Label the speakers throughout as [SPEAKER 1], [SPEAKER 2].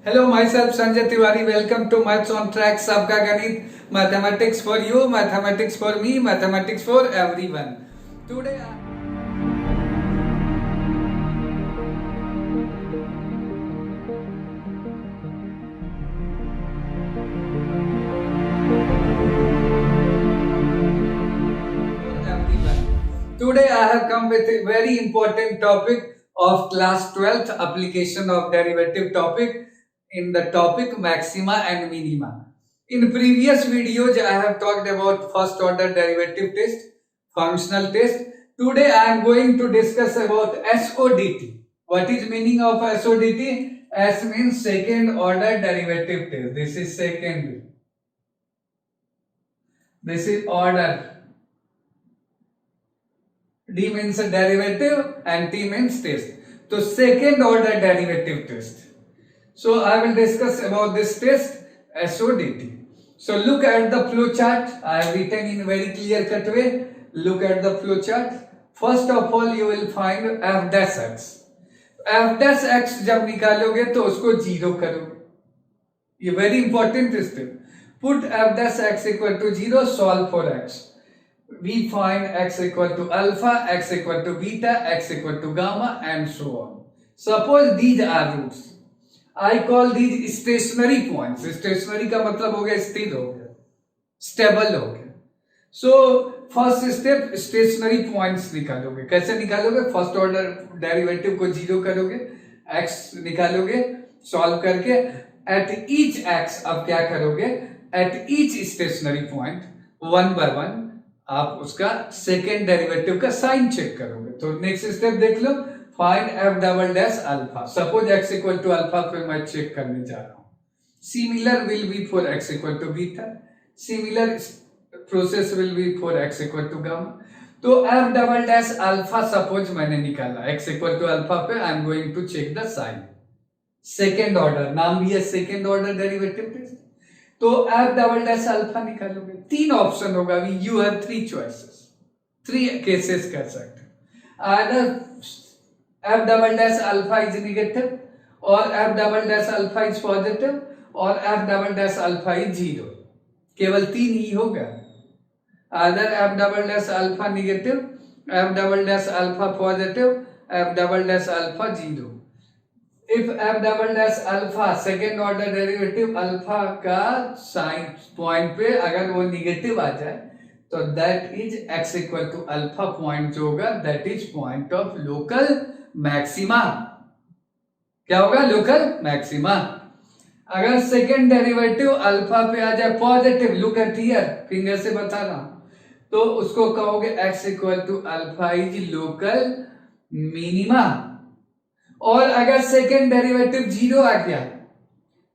[SPEAKER 1] Hello, myself Sanjay Tiwari. Welcome to Maths on Track. सबका गणित, mathematics for you, mathematics for me, mathematics for everyone. Today, Today I have come with a very important topic of class 12th application of derivative topic in the topic maxima and minima. In previous videos I have talked about first order derivative test, functional test. Today I am going to discuss about SODT. What is meaning of SODT? S means second order derivative test. This is second. This is order. D means a derivative and T means test. So second order derivative test. So I will discuss about this test SODT. So look at the flow chart. I have written in very clear cut way. Look at the flow chart. First of all you will find f dash x. f dash x जब निकालोगे तो उसको zero करोगे. ये very important step. Put f dash x equal to 0, solve for x. We find x equal to alpha, x equal to beta, x equal to gamma and so on. Suppose these are roots. I call these stationary points. Stationary का मतलब हो गया स्थिर हो गया, stable हो गया. So first step stationary points निकालोगे. कैसे निकालोगे? First order derivative को जीरो करोगे, x निकालोगे, solve करके at each x अब क्या करोगे? At each stationary point one by one आप उसका सेकेंड डेरिवेटिव का साइन चेक करोगे. तो नेक्स्ट स्टेप देख लो. Find F double dash alpha. Suppose X equal to alpha पे मैं चेक करने जा रहा हूं. Similar will be for X equal to beta. Similar process will be for X equal to gamma. तो F double dash alpha suppose मैंने निकाला X equal to alpha पे. I am going to check the sign. Second order, नाम भी है second order derivative test. तो F double dash alpha निकालोगे. तीन ऑप्शन होगा. You have three choices, three cases कर सकते हो. Either F double dash alpha is negative, और F double dash alpha is positive, और F double dash alpha is zero. केवल तीन ही होगा. Either F double dash alpha negative, F double dash alpha positive, F double dash alpha zero. If f double dash alpha second order derivative alpha का sign point पे अगर वो negative आ जाए तो that is x equal to alpha point जो होगा that is point of local maxima. क्या होगा? Local maxima. अगर सेकेंड डेरिवेटिव अल्फा पे आ जाए positive, look at here, finger से बता रहा हूं, तो उसको कहोगे x equal to alpha is local minima. और अगर सेकेंड डेरिवेटिव जीरो आ गया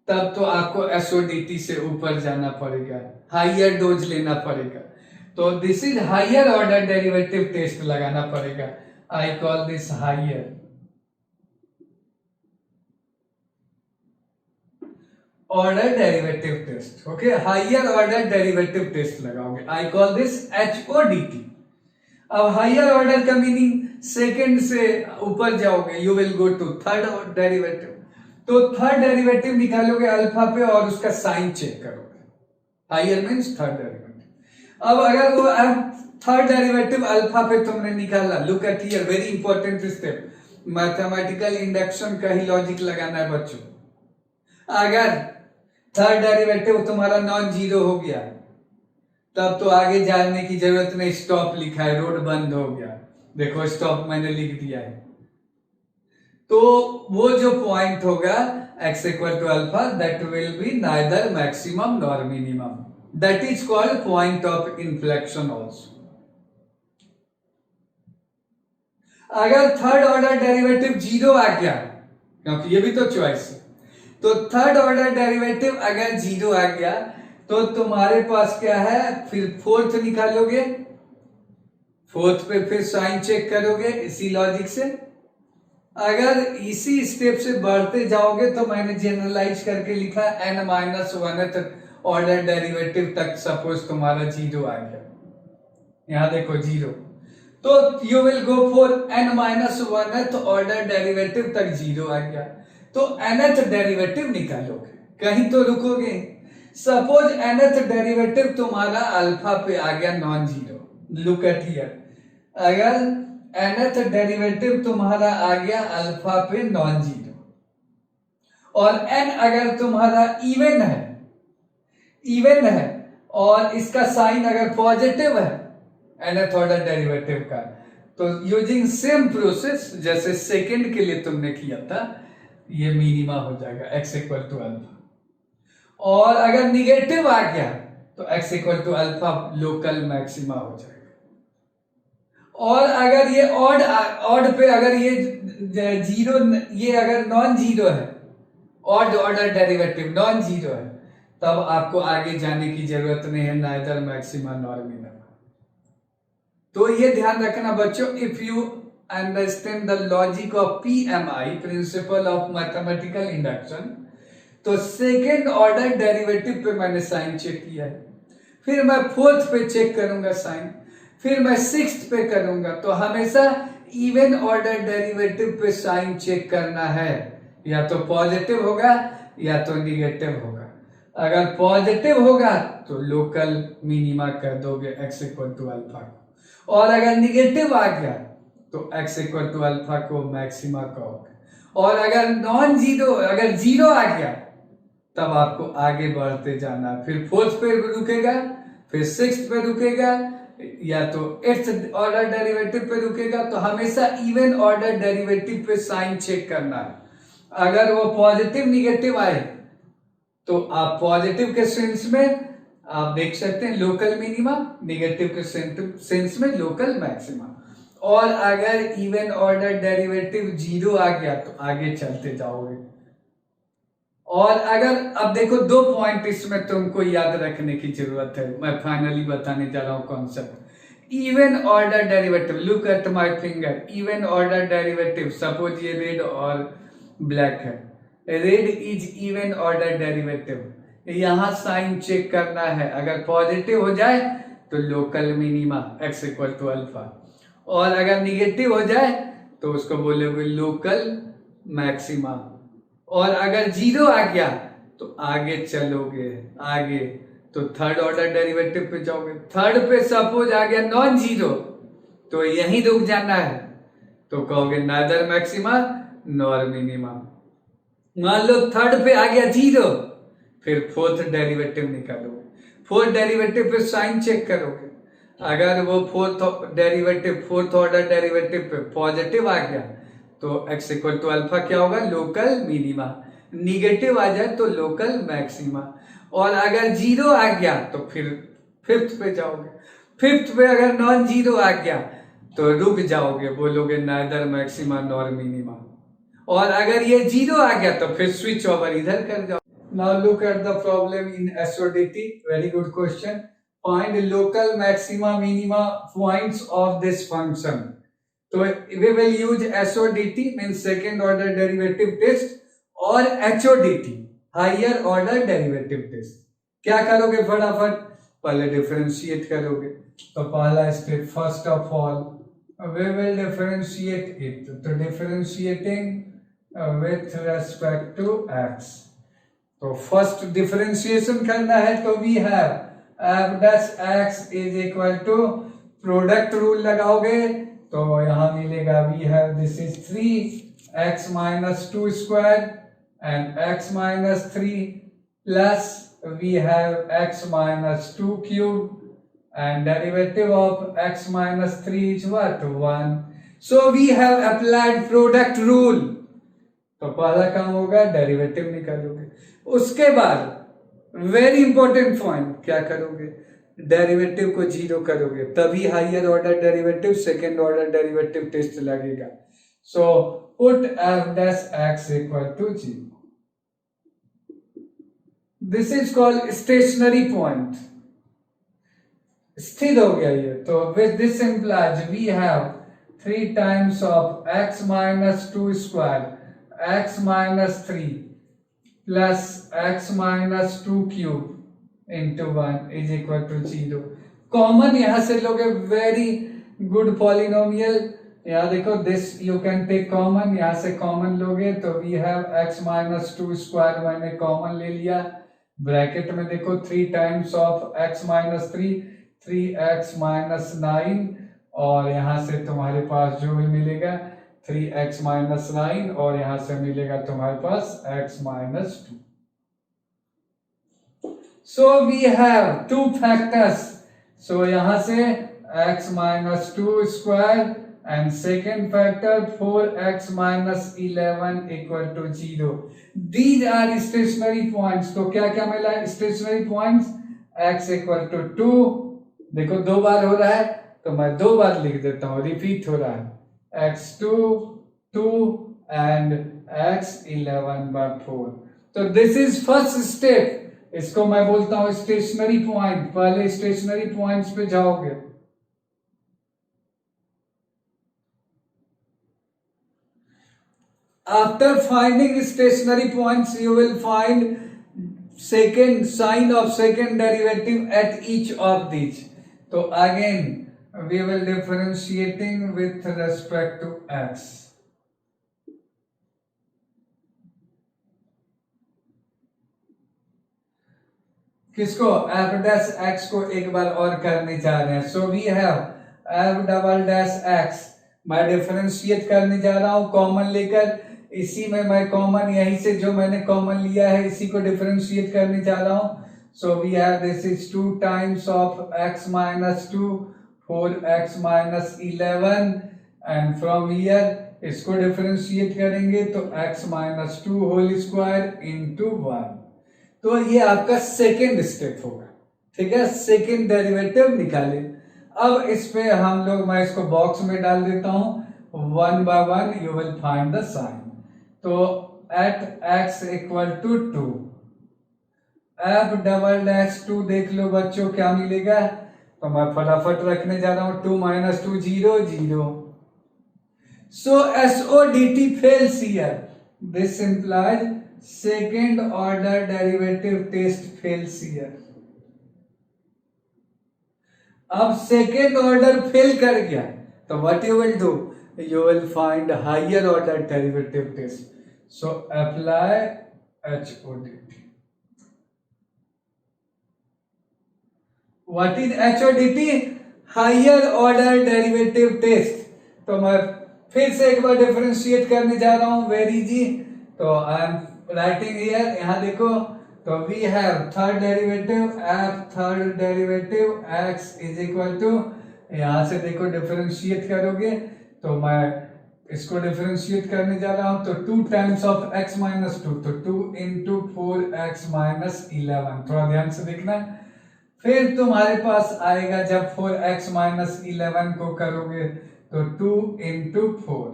[SPEAKER 1] तब तो आपको एसओडीटी से ऊपर जाना पड़ेगा, हायर डोज लेना पड़ेगा. तो this is higher order derivative test लगाना पड़ेगा. I call this higher order derivative test. Okay, higher order derivative test लगाओगे. I call this HODT. अब हायर ऑर्डर का मीनिंग सेकेंड से ऊपर जाओगे, you will go to third derivative. तो third derivative निकालोगे अल्फा पे और उसका साइन चेक करोगे. Higher means third derivative. अब अगर वो थर्ड डेरिवेटिव अल्फा पे तुमने निकाला, look eight here, very important step. Mathematical induction का ही लॉजिक लगाना है बच्चों. अगर थर्ड डेरिवेटिव तुम्हारा नॉन जीरो हो गया तब तो आगे जाने की जरूरत नहीं. स्टॉप लिखा है, रोड बंद हो गया. देखो स्टॉप मैंने लिख दिया है. तो वो जो पॉइंट होगा x equal to alpha that will be neither maximum nor minimum. That is called point of inflection also. अगर थर्ड ऑर्डर डेरिवेटिव जीरो आ गया, क्योंकि ये भी तो चॉइस है, तो थर्ड ऑर्डर डेरिवेटिव अगर जीरो आ गया तो तुम्हारे पास क्या है? फिर फोर्थ निकालोगे. फोर्थ पे फिर साइन चेक करोगे इसी लॉजिक से. अगर इसी स्टेप से बढ़ते जाओगे तो मैंने जनरलाइज करके लिखा n minus one order derivative तक सपोज तुम्हारा जीरो आ गया. यहां देखो जीरो, तो you will go for n minus one order derivative तक जीरो आ गया. तो nth डेरिवेटिव निकालोगे, कहीं तो रुकोगे। सपोज nth डेरिवेटिव तुम्हारा अल्फा पे आ गया non zero, look at here, अगर nth डेरिवेटिव तुम्हारा आ गया अल्फा पे नॉन जीरो और n अगर तुम्हारा इवन है और इसका साइन अगर पॉजिटिव है nth ऑर्डर डेरिवेटिव का, तो यूजिंग सेम प्रोसेस जैसे सेकंड के लिए तुमने किया था, ये मिनिमा हो जाएगा x इक्वल टू अल्फा। और अगर निगेटिव आ गया तो x equal to alpha local maxima हो जाएगा। और अगर ये ऑड पे अगर ये जीरो, ये अगर नॉन जीरो है, odd order derivative non zero है, तब आपको आगे जाने की जरूरत नहीं है, नाइदर मैक्सिमा नॉर मिनिमा। तो ये ध्यान रखना बच्चों, if you understand the logic of PMI, principle of mathematical induction, तो सेकेंड ऑर्डर डेरिवेटिव पे मैंने साइन चेक किया है, फिर मैं फोर्थ पे चेक करूंगा साइन, फिर मैं सिक्स्थ पे करूंगा। तो हमेशा इवन ऑर्डर डेरिवेटिव पे साइन चेक करना है, या तो पॉजिटिव होगा या तो निगेटिव होगा। अगर पॉजिटिव होगा तो लोकल मिनिमा कर दोगे x इक्वल टू अल्फा को, और अगर निगेटिव आ गया तो x इक्वल टू अल्फा को मैक्सिमा कहोगे। और अगर नॉन जीरो, अगर जीरो आ गया तब आपको आगे बढ़ते जाना, फिर फोर्थ पे रुकेगा, फिर सिक्स्थ पे रुकेगा, या तो एट्थ ऑर्डर डेरिवेटिव पे रुकेगा। तो हमेशा इवन ऑर्डर डेरिवेटिव पे साइन चेक करना है। अगर वो पॉजिटिव निगेटिव आए तो आप पॉजिटिव के सेंस में आप देख सकते हैं लोकल मिनिमा, निगेटिव के सेंस में लोकल मैक्सिमा। और अगर इवन ऑर्डर डेरिवेटिव जीरो आ गया तो आगे चलते जाओगे। और अगर अब देखो, दो पॉइंट इसमें तुमको याद रखने की जरूरत है, मैं फाइनली बताने जा रहा हूं concept. Even order derivative, look at my finger, even order derivative, suppose ये रेड और ब्लैक है, red is even order derivative, यहां साइन चेक करना है। अगर पॉजिटिव हो जाए तो local minima x equal to alpha, और अगर निगेटिव हो जाए तो उसको बोलोगे लोकल मैक्सिमा। और अगर जीरो आ गया तो आगे चलोगे, आगे तो थर्ड ऑर्डर डेरिवेटिव पे जाओगे। थर्ड पे सपोज आ गया नॉन जीरो, तो यहीं रुक जाना है, तो कहोगे नाइदर मैक्सिमा नॉर मिनिमा। मान लो थर्ड पे आ गया जीरो, फिर फोर्थ डेरिवेटिव निकालोगे, फोर्थ डेरिवेटिव पे साइन चेक करोगे। अगर वो फोर्थ ऑर्डर डेरिवेटिव पे पॉजिटिव आ गया तो x इक्वल टू अल्फा क्या होगा, लोकल मिनिमा। निगेटिव आ जाए तो लोकल मैक्सिमा। और अगर जीरो आ गया तो फिर फिफ्थ पे जाओगे, फिफ्थ पे अगर नॉन जीरो आ गया तो रुक जाओगे, बोलोगे नाइदर मैक्सिमा नॉर मिनिमा। और अगर ये जीरो आ गया तो फिर स्विच ओवर इधर कर जाओ। Now look at the problem in SODT, very good question. Find local maxima minima points of this function. तो we will use SODT means second order derivative test और HODT higher order derivative test। क्या करोगे फटाफट, पहले differentiate करोगे। तो पहला step, first of all we will differentiate it, तो differentiating with respect to x। तो फर्स्ट डिफरेंशिएशन करना है, तो we have f dash x is equal to product rule लगाओगे तो यहां मिलेगा we have this is 3x minus 2 square and x minus 3 plus we have x minus 2 cube and derivative of x minus 3 is what 1। So we have applied product rule. तो पहला काम होगा derivative निकालोगे। उसके बाद वेरी इंपॉर्टेंट पॉइंट, क्या करोगे, derivative को जीरो करोगे, तभी higher order derivative second order derivative test लगेगा। So put f dash x equal to 0। This is called stationary point, स्थिर हो गया ये। तो with this implies we have 3 times of x minus 2 square x minus 3 plus x minus 2 cube into 1 is equal to 0। Common यहां से लोगे, very good polynomial यहाँ देखो this you can take common, यहाँ से कॉमन लोगे तो we have x minus two square, मैंने कॉमन ले लिया। ब्रैकेट में देखो 3 times of x minus 3x minus 9, और यहाँ से तुम्हारे पास जो भी मिलेगा 3x माइनस 9, और यहाँ से मिलेगा तुम्हारे पास x minus 2। So we have two factors. So यहाँ से x minus 2 square and second factor 4x minus 11 equal to 0. These are stationary points. तो क्या क्या मिला stationary points? x equal to 2. देखो 2 बार हो रहा है तो मैं 2 बार लिख देता हूँ, रिपीट हो रहा है x2 2 and x 11/4. तो दिस इज फर्स्ट स्टेप, इसको मैं बोलता हूं स्टेशनरी पॉइंट। पहले स्टेशनरी पॉइंट्स पे जाओगे। After finding stationary points you will find second sign of second derivative at each of these. तो again we will differentiating with respect to X. किसको? F dash X को एक बार और करने जा रहे हैं। So we have F double dash X, मैं डिफरेंशिएट करने जा रहा हूं कॉमन लेकर। इसी में मैं कॉमन यहीं से जो मैंने कॉमन लिया है इसी को डिफरेंशिएट करने जा रहा हूं। So we have this is 2 times of x minus 2 4x minus 11, and from here इसको डिफरेंशिएट करेंगे तो x minus 2 whole square into 1। तो ये आपका सेकेंड स्टेप होगा, ठीक है। सेकेंड डेरिवेटिव निकाले। अब इस पे हम लोग, मैं इसको बॉक्स में डाल देता हूं, 1 by 1 you will find the sign. तो at x equal to 2 F double dash 2 देख लो बच्चों क्या मिलेगा। तो मैं फटाफट रखने जा रहा हूं, 2 minus 2 0 0। So SODT fails here. This implies second order derivative test fails here. अब सेकेंड ऑर्डर फेल कर गया तो what you will do, you will find higher order derivative test. So apply HODT। What is HODT? Higher order derivative test. तो मैं फिर से एक बार differentiate करने जा रहा हूं, वेरी इजी। तो आई एम राइटिंग हियर, यहां देखो, तो we have third derivative F third derivative X is equal to, यहां से देखो डिफरेंशिएट करोगे तो मैं इसको डिफरेंशिएट करने जा रहा हूं तो 2 टाइम्स ऑफ x माइनस 2, तो 2 इंटू 4x माइनस 11। थोड़ा ध्यान से देखना। फिर तुम्हारे पास आएगा जब 4x माइनस 11 को करोगे तो 2 इंटू 4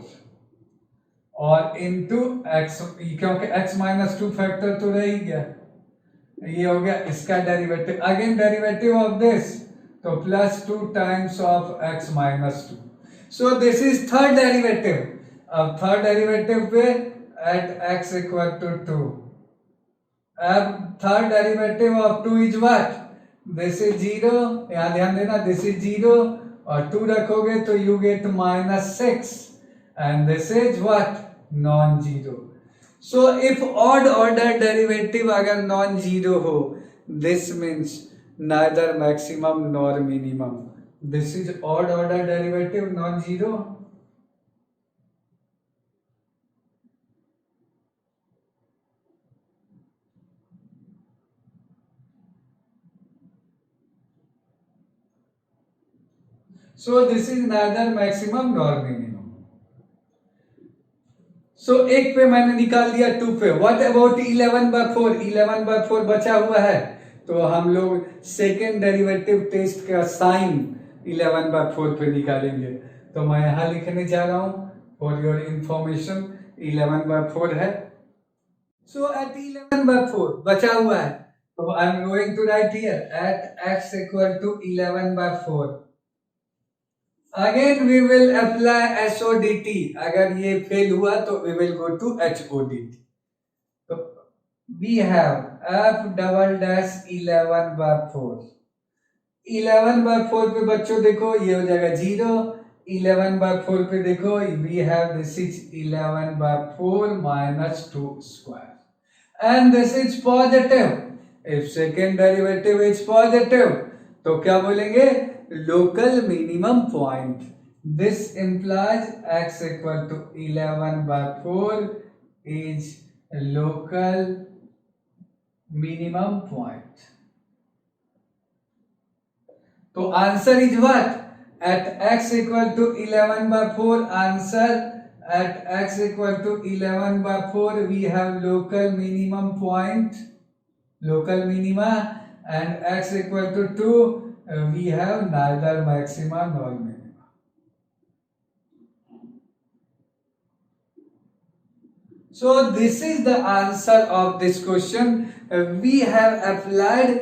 [SPEAKER 1] और इंटू x, क्योंकि x माइनस 2 फैक्टर तो रह ही गया, ये हो गया इसका derivative. Again derivative of this तो plus 2 times of x minus 2। So this is third derivative. अब थर्ड डेरिवेटिव पे एट x इक्वल टू 2, अब third derivative of 2 is what, this is 0, यहां ध्यान देना, दिस इज 0 और 2 रखोगे तो you get minus 6 and this is what, non zero. So if odd order derivative अगर नॉन जीरो हो, this means neither maximum nor minimum. This is odd order derivative non zero. So this is neither maximum nor minimum. So एक पे मैंने निकाल दिया, 2 पे। What about 11/4? 11/4 बचा हुआ है तो हम लोग सेकेंड डेरिवेटिव टेस्ट का साइन 11/4 पे निकालेंगे। तो मैं यहां लिखने जा रहा हूं फॉर योर इंफॉर्मेशन, 11/4 है। सो एट 11/4 बचा हुआ है तो I am going to write here at x equal to 11/4। Again we will apply SODT। अगर ये फेल हुआ तो we will go to HODT। तो we have f double dash 11/4। 11/4 पे बच्चों देखो ये हो जाएगा 0, 11/4 पे देखो, we have this is 11/4 minus 2 square, and this is positive. If second derivative is positive, तो क्या बोलेंगे? Local minimum point. This implies x equal to 11/4 is local minimum point. तो answer is what? At x equal to 11/4, answer at x equal to 11/4 we have local minimum point, local minima, and x equal to 2 we have neither maxima nor minima. So this is the answer of this question. We have applied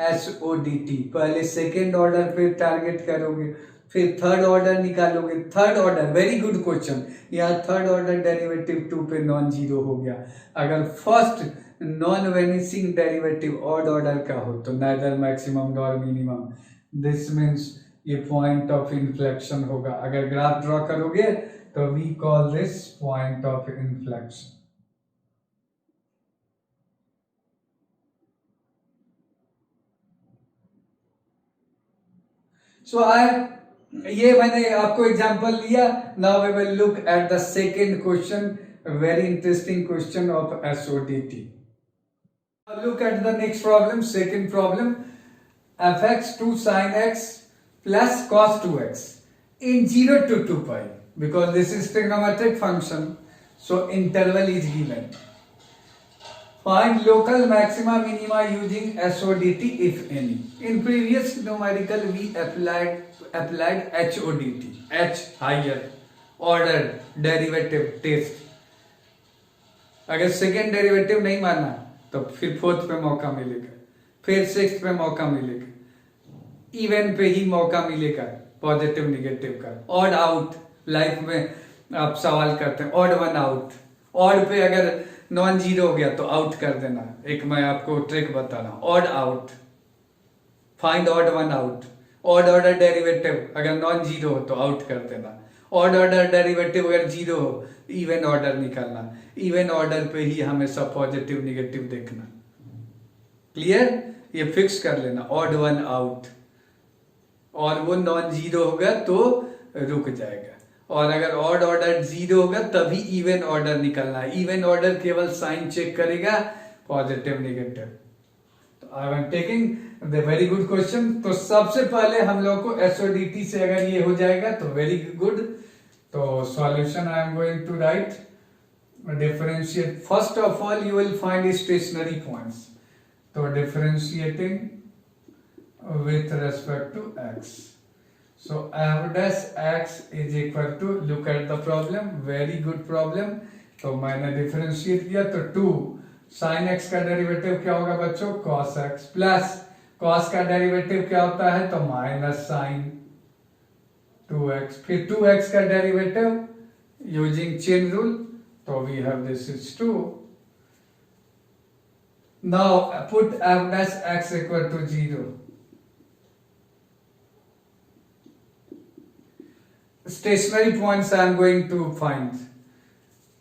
[SPEAKER 1] SODT. पहले second order पे target करोगे, फिर third order निकालोगे. Third order, very good question. यहाँ third order derivative 2 पे non zero हो गया. अगर first non vanishing derivative odd order का हो तो neither maximum nor minimum. This means ये पॉइंट ऑफ इन्फ्लेक्शन होगा. अगर ग्राफ ड्रॉ करोगे तो we call this point of inflection. So ये मैंने आपको एग्जांपल लिया. Now we will look at the second question, very interesting question of SODT. Look at the next problem, second problem. fx 2 sin x plus cos 2x in 0 to 2 pi. Because this is trigonometric function, so interval is given. Find local maxima minima using SODT if any. In previous numerical we applied HODT, H higher order derivative test. अगर second derivative नहीं माना तो फिर fourth पे मौका मिलेगा, फिर sixth पे मौका मिलेगा, इवन पे ही मौका मिलेगा पॉजिटिव निगेटिव का. ऑड आउट लाइफ में आप सवाल करते हैं, ऑड वन आउट. ऑड पे अगर नॉन जीरो हो गया तो आउट कर देना. एक मैं आपको ट्रिक बता रहा हूं, odd out, find odd one out. Odd order derivative अगर नॉन जीरो हो तो आउट कर देना. ऑड ऑर्डर डेरिवेटिव अगर जीरो हो, इवन ऑर्डर निकालना. इवन ऑर्डर पे ही हमेशा पॉजिटिव निगेटिव देखना. क्लियर? ये फिक्स कर लेना, ऑड वन आउट. और वो नॉन जीरो होगा तो रुक जाएगा, और अगर ऑड ऑर्डर जीरो होगा तभी इवन ऑर्डर निकलना है. इवन ऑर्डर केवल साइन चेक करेगा, पॉजिटिव निगेटिव. तो I am taking the very good question. तो सबसे पहले हम लोग को SODT से अगर ये हो जाएगा तो वेरी गुड. तो solution I am going to write. Differentiate, first of all you will find stationary points. तो differentiating with respect to x. So f dash x is equal to, look at the problem, very good problem. तो मैंने differentiate किया तो 2 sin x का derivative क्या होगा बच्चों? cos x plus cos का डेरिवेटिव क्या होता है? तो माइनस sin 2x. फिर 2x का डेरिवेटिव यूजिंग चेन रूल, तो we have this is 2. Now put f dash x equal to 0. Stationary points I am going to find.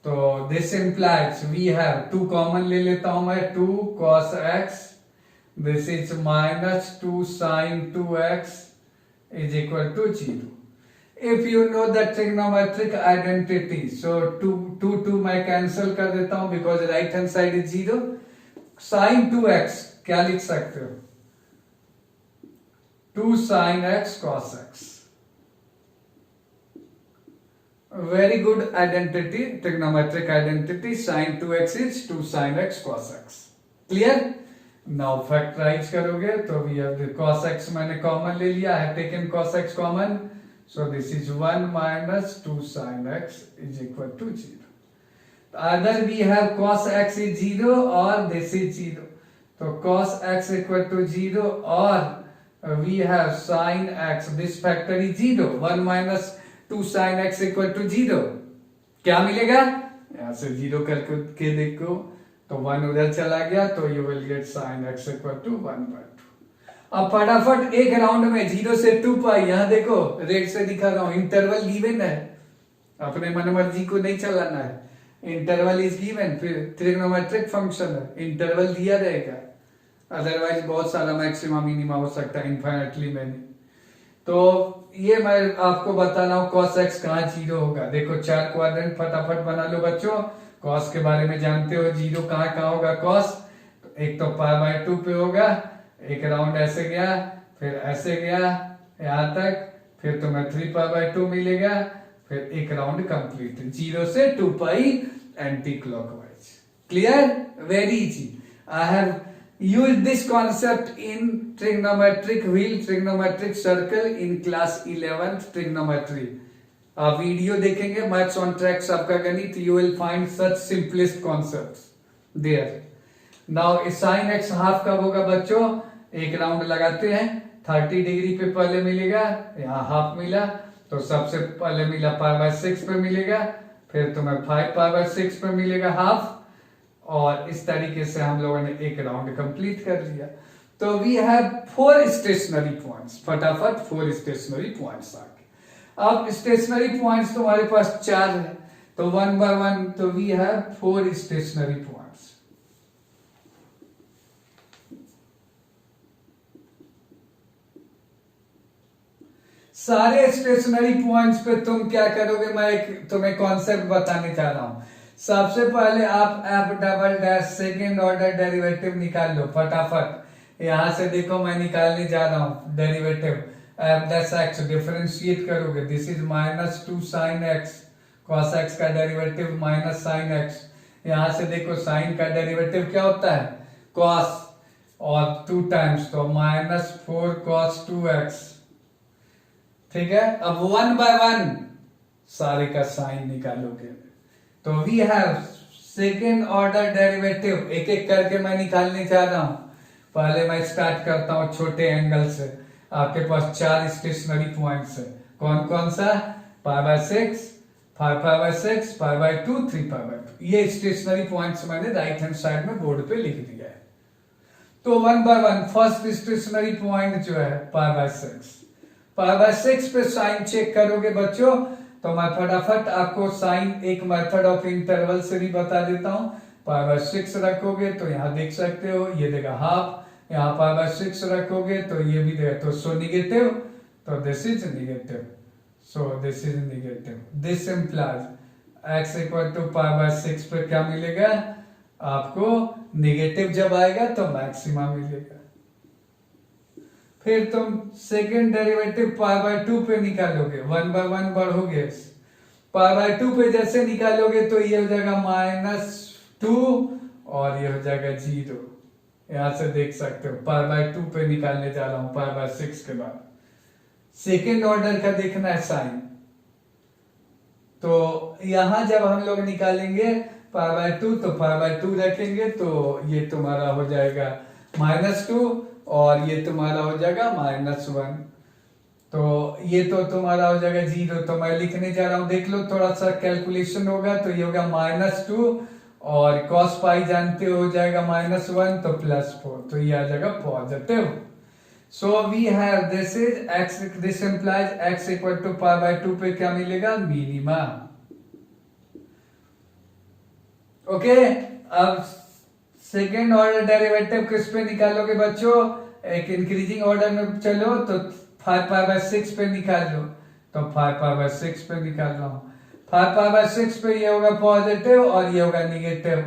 [SPEAKER 1] तो this implies we have 2 common ले लेता हूं मैं, 2 cos x, this is minus 2 sin 2x is equal to 0. If you know the trigonometric identity, so 2 मैं cancel कर देता हूं because right hand side is 0. sin 2x क्या लिख सकते हो? 2 sin x cos x. Very good identity, trigonometric identity. Sin 2x is 2 sin x cos x. Clear? Now factorize करोगे तो we have the cos x मैंने common ले लिया, I have taken cos x common, so this is 1 minus 2 sin x is equal to 0. Either we have cos x is 0 or this is 0. So cos x equal to 0 or we have sin x, this factor is 0. 1 minus 2 sin x equal to 0. क्या मिलेगा? यहां से 0 करके देखो तो 1 उधर चला गया तो you will get sin x equal to 1/2. अब फटाफट एक राउंड में 0 से 2 पाई, यहाँ देखो रेड से दिखा रहा हूं, इंटरवल गिवन है, अपने मनमर्जी को नहीं चलाना है, इंटरवल इज गिवन, फिर ट्रिग्नोमेट्रिक फंक्शन है, इंटरवल दिया रहेगा, अदरवाइज बहुत सारा मैक्सिमा मिनिमा हो सकता है, इनफाइनेटली मैनी। तो ये मैं आपको बता रहा हूँ cos x कहाँ 0 होगा। देखो 4 क्वाड्रेंट फटाफट बना लो बच्चों, cos के बारे में जानते हो, 0 कहाँ कहाँ होगा cos, एक तो π/2 पे होगा, एक राउंड ऐसे गया, फिर ऐसे गया यहाँ तक, फिर तुम्हें 3π/2 मिलेगा, फिर एक राउंड कंप्लीट 0 से 2 pi anti clockwise. Clear? Very easy. I have use this concept in trigonometric wheel, trigonometric circle in class 11th trigonometry। आप वीडियो देखेंगे मैथ्स ऑन ट्रैक सबका गणित, you will find such simplest concepts there। now sin x half कब होगा बच्चों, एक round लगाते हैं, 30 डिग्री पे पहले मिलेगा, यहाँ हाफ मिला तो सबसे पहले मिला π/6 पे मिलेगा, फिर तुम्हें 5π/6 पे मिलेगा हाफ, और इस तरीके से हम लोगों ने एक राउंड कंप्लीट कर लिया। तो वी हैव 4 स्टेशनरी पॉइंट्स, फटाफट 4 स्टेशनरी पॉइंट्स आ गए। अब स्टेशनरी पॉइंट्स तुम्हारे पास 4 है, तो 1 by 1, तो वी हैव 4 स्टेशनरी पॉइंट्स। सारे स्टेशनरी पॉइंट्स पे तुम क्या करोगे, मैं एक तुम्हें कॉन्सेप्ट बताने चाह रहा हूं। सबसे पहले आप F double dash second order derivative निकाल लो फटाफट। यहां से देखो मैं निकालने जा रहा हूं derivative, F dash X differentiate करोगे, this is -2 sin x, cos x का डेरिवेटिव -sin x। यहां से देखो साइन का डेरिवेटिव क्या होता है cos, और 2 टाइम्स तो -4 cos 2x। ठीक है, अब 1 by 1 सारे का साइन निकालोगे, तो we have second order derivative, एक एक करके मैं निकालने जा रहा हूं। पहले मैं स्टार्ट करता हूं छोटे एंगल से। आपके पास 4 स्टेशनरी पॉइंट्स है, कौन कौन सा, π/6, 5π/6, π/2, 3π/2। ये स्टेशनरी पॉइंट्स मैंने राइट हैंड साइड में बोर्ड पे लिख दिया है। तो 1 by 1 फर्स्ट स्टेशनरी पॉइंट जो है π/6, π/6 पे साइन चेक करोगे बच्चों, तो मैं फटाफट आपको साइन एक मेथड ऑफ इंटरवल से भी बता देता हूं। π/6 रखोगे तो यहां देख सकते हो ये देगा हाफ, यहाँ π/6 रखोगे तो ये भी देगा, तो सो निगेटिव, तो this is negative, so this is negative. This implies x equal to π/6 पे क्या मिलेगा आपको, निगेटिव जब आएगा तो मैक्सिमा मिलेगा। फिर तुम सेकेंड डेरिवेटिव π/2 पे निकालोगे, 1 by 1 बढ़ोगे, π/2 पे जैसे निकालोगे तो ये हो जाएगा -2 और ये हो जाएगा 0। यहां से देख सकते हो π/2 पे निकालने जा रहा हूं π/6 के बाद। सेकेंड ऑर्डर का देखना है साइन, तो यहां जब हम लोग निकालेंगे π/2 तो π/2 रखेंगे तो ये तुम्हारा हो जाएगा -2 और ये तुम्हारा हो जाएगा -1, तो ये तो तुम्हारा हो जाएगा 0। तो मैं लिखने जा रहा हूं, देख लो थोड़ा सा कैलकुलेशन होगा, तो ये होगा -2 और cos पाई जानते हो जाएगा -1, तो +4, तो ये आ जाएगा positive. So we have this is x, this implies x equal to π/2 पे क्या मिलेगा, मिनिमा। ओके, अब सेकेंड ऑर्डर डेरिवेटिव किस पे निकालोगे बच्चों, एक इंक्रीजिंग ऑर्डर में चलो तो 5π/6 पे निकाल लो, तो 5π/6 पे निकाल रहा हूं। 5π/6 पे ये होगा पॉजिटिव और ये होगा निगेटिव,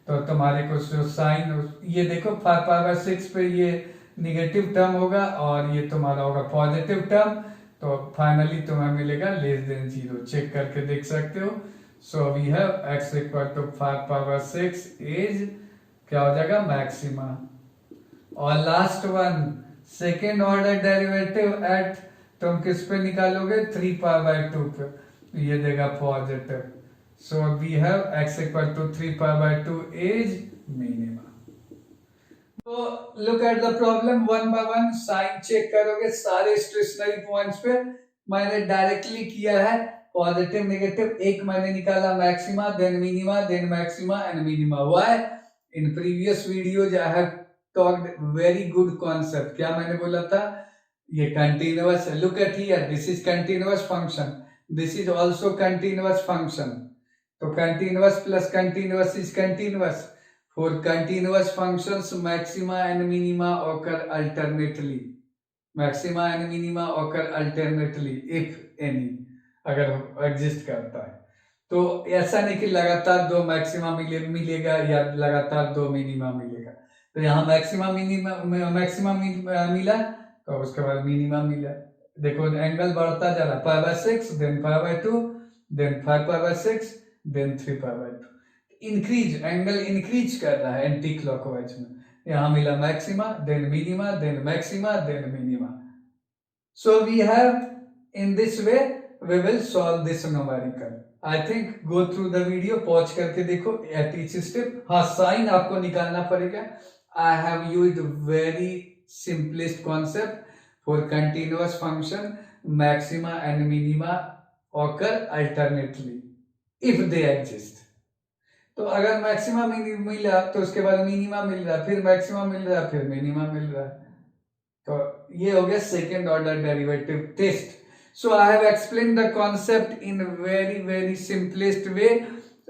[SPEAKER 1] तो तुम्हारे को जो साइन, ये देखो 5π/6 पे ये निगेटिव टर्म होगा और ये तुम्हारा होगा पॉजिटिव टर्म, तो फाइनली तुम्हें मिलेगा <0। चेक करके देख सकते हो। So we have x equal to 5π/6 is क्या हो जाएगा, मैक्सिमा। और last one second order derivative at, तुम किस पे निकालोगे, 3π/2 पे, ये देगा positive. So we have x equal to 3π/2 is minima. तो look at the problem 1 by 1, sign check करोगे सारे स्टेशनरी पॉइंट्स पे। मैंने डायरेक्टली किया है पॉजिटिव नेगेटिव, एक मैंने निकाला maxima, then minima, then maxima and minima. Why? In previous videos I have talked very good concept. क्या मैंने बोला था? ये continuous, look at here, this is continuous function, this is also continuous function. तो continuous plus continuous is continuous. For continuous functions, maxima and minima occur alternately. Maxima and minima occur alternately if any, अगर exist करता है तो ऐसा नहीं कि लगातार दो मैक्सिमा मिलेगा या लगातार दो मिनिमा मिलेगा। तो यहाँ मैक्सिमा मिला तो उसके बाद मिनिमा मिला। देखो एंगल बढ़ता जा रहा, π/6 then π/2 then 5π/6 then 3π/2। Increase, angle increase कर रहा है एंटी क्लॉकवाइज में। यहाँ मिला maxima then minima then maxima then minima. So we have, in this way we will solve this numerical. I think go through the video, pause करके देखो at each step। हाँ, sign आपको निकालना पड़ेगा। I have used very simplest concept for continuous function, maxima and minima occur alternately if they exist। तो अगर maxima मिला तो उसके बाद मिनिमा मिल रहा, फिर मैक्सिमा मिल रहा, फिर मिनिमा मिल रहा। तो ये हो गया second order derivative test. So I have explain the concept in very simplest way.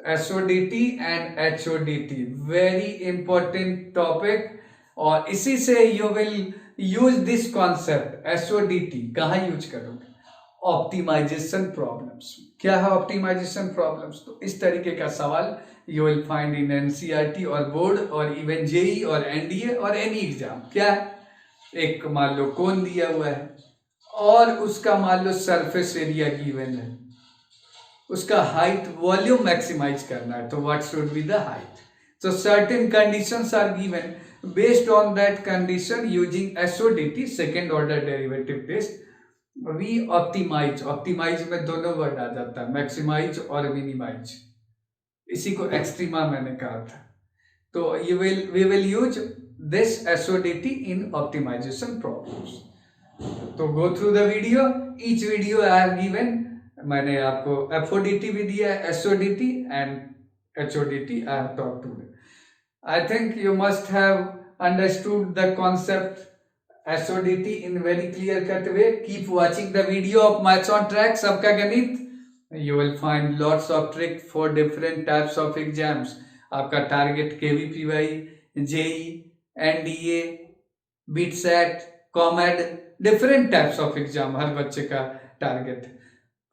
[SPEAKER 1] SODT and HODT very important topic, और इसी से you will use this concept. SODT कहाँ यूज करोगे? Optimization problems. क्या है ऑप्टिमाइजेशन प्रॉब्लम्स? तो इस तरीके का सवाल you will find in NCERT और बोर्ड और इवन जेई और एनडीए और एनी एग्जाम। क्या है? एक मान लो कोन दिया हुआ है और उसका मान लो सरफेस एरिया गिवन है, उसका हाइट वॉल्यूम मैक्सिमाइज करना है, तो what should be the height? So certain conditions are given. Based on that condition, using SODT, second order derivative test, we optimize. Optimize में दोनों वर्ड आ जाता है, maximize और minimize। इसी को एक्सट्रीमा मैंने कहा था। तो we will use this SODT in optimization problems। तो go through the video. Each video I have given, मैंने आपको FODT भी दिया है, SODT and HODT I have talked today। I think you must have understood the concept SODT in very clear cut way। Keep watching the video of Maths on Track, सबका गणित। You will find lots of trick for different types of exams। आपका target KVPY, JEE, NDA, BITSAT, COMED, different types of exam हर बच्चे का target.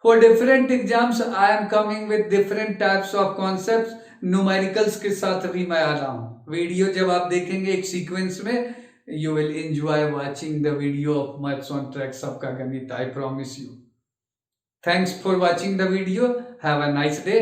[SPEAKER 1] For different exams I am coming with different types of concepts। Numericals के साथ भी मैं आ रहा हूँ। Video जब आप देखेंगे एक सीक्वेंस में, you will enjoy watching the video of Maths on Track, सबका गणित, I promise you। Thanks for watching the video. Have a nice day.